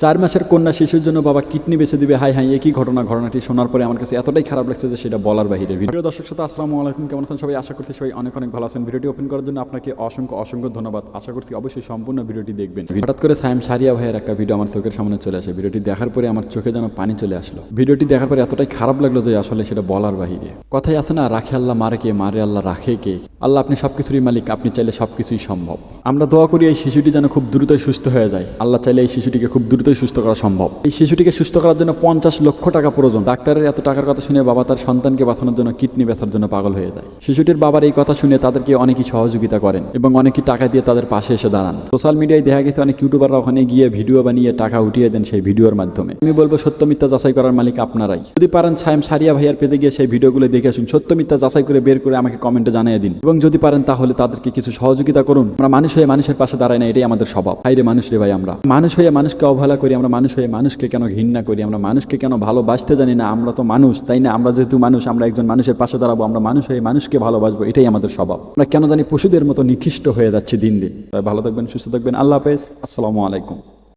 4 মাসের কন্যা শিশুর জন্য বাবা কিডনি বেঁচে দিবে, হাই হাই একই ঘটনাটি শোনার পরে আমার কাছে এতটাই খারাপ লাগছে যে সেটা বলার বাইরে। ভিডিও দর্শক শ্রোতা আসসালামু আলাইকুম, কেমন আছেন সবাই? আশা করছি সবাই অনেক ভালো আছেন। ভিডিওটি ওপেন করার জন্য আপনাকে অসংখ্য ধন্যবাদ। আশা করছি অবশ্যই সম্পূর্ণ ভিডিওটি দেখবেন। হঠাৎ করে সায়েম সারিয়া ভাইয়ের একটা ভিডিও আমার চোখের সামনে চলে আসে। ভিডিওটি দেখার পরে আমার চোখে যেন পানি চলে আসলো। ভিডিওটি দেখার পরে এতটাই খারাপ লাগলো যে আসলে সেটা বলার বাইরে। কথাই আছে না, রাখে আল্লাহ মারে কে, মারে আল্লাহ রাখে কে। আল্লাহ আপনি সবকিছুরই মালিক, আপনি চাইলে সবকিছুই সম্ভব। আমরা দোয়া করি এই শিশুটি যেন খুব দ্রুতই সুস্থ হয়ে যায়। আল্লাহ চাইলে এই শিশুটিকে খুব দ্রুতই সুস্থ করা সম্ভব। এই শিশুটিকে সুস্থ করার জন্য 50 লক্ষ টাকা প্রয়োজন। ডাক্তারের এত টাকার কথা শুনে বাবা তার সন্তানকে বাঁচানোর জন্য কিডনি ব্যথার জন্য পাগল হয়ে যায়। শিশুটির বাবার এই কথা শুনে তাদেরকে অনেকেই সহযোগিতা করেন এবং অনেকেই টাকা দিয়ে তাদের পাশে এসে দাঁড়ান। সোশ্যাল মিডিয়ায় দেখা গেছে অনেক ইউটিউবাররা ওখানে গিয়ে ভিডিও বানিয়ে টাকা উঠিয়ে দেন সেই ভিডিওর মাধ্যমে। আমি বলবো সত্য মিথ্যা যাচাই করার মালিক আপনারাই। যদি পারেন সায়েম সারিয়া ভাইয়ার পেজে গিয়ে সেই ভিডিওগুলো দেখে আসুন, সত্য মিথ্যা যাচাই করে বের করে আমাকে কমেন্টে জানিয়ে দিন। এবং যদি পারেন তাহলে তাদেরকে কিছু সহযোগিতা করুন। আমরা মানুষ হয়ে মানুষের পাশে দাঁড়াই না, এটাই আমাদের স্বভাব। হাইরে মানুষ রে ভাই, আমরা মানুষ হয়ে মানুষকে অবহেলা করি, আমরা মানুষ হয়ে মানুষকে কেন ঘৃণা করি, আমরা মানুষকে কেন ভালোবাসতে জানি না। আমরা তো মানুষ, তাই না? আমরা যেহেতু মানুষ, আমরা একজন মানুষের পাশে দাঁড়াবো, আমরা মানুষ হয়ে মানুষকে ভালোবাসবো, এটাই আমাদের স্বভাব। আমরা কেন জানি পশুদের মতো নিকৃষ্ট হয়ে যাচ্ছি দিন দিন। ভালো থাকবেন, সুস্থ থাকবেন, আল্লাহ হাফেজ, আসসালামু আলাইকুম।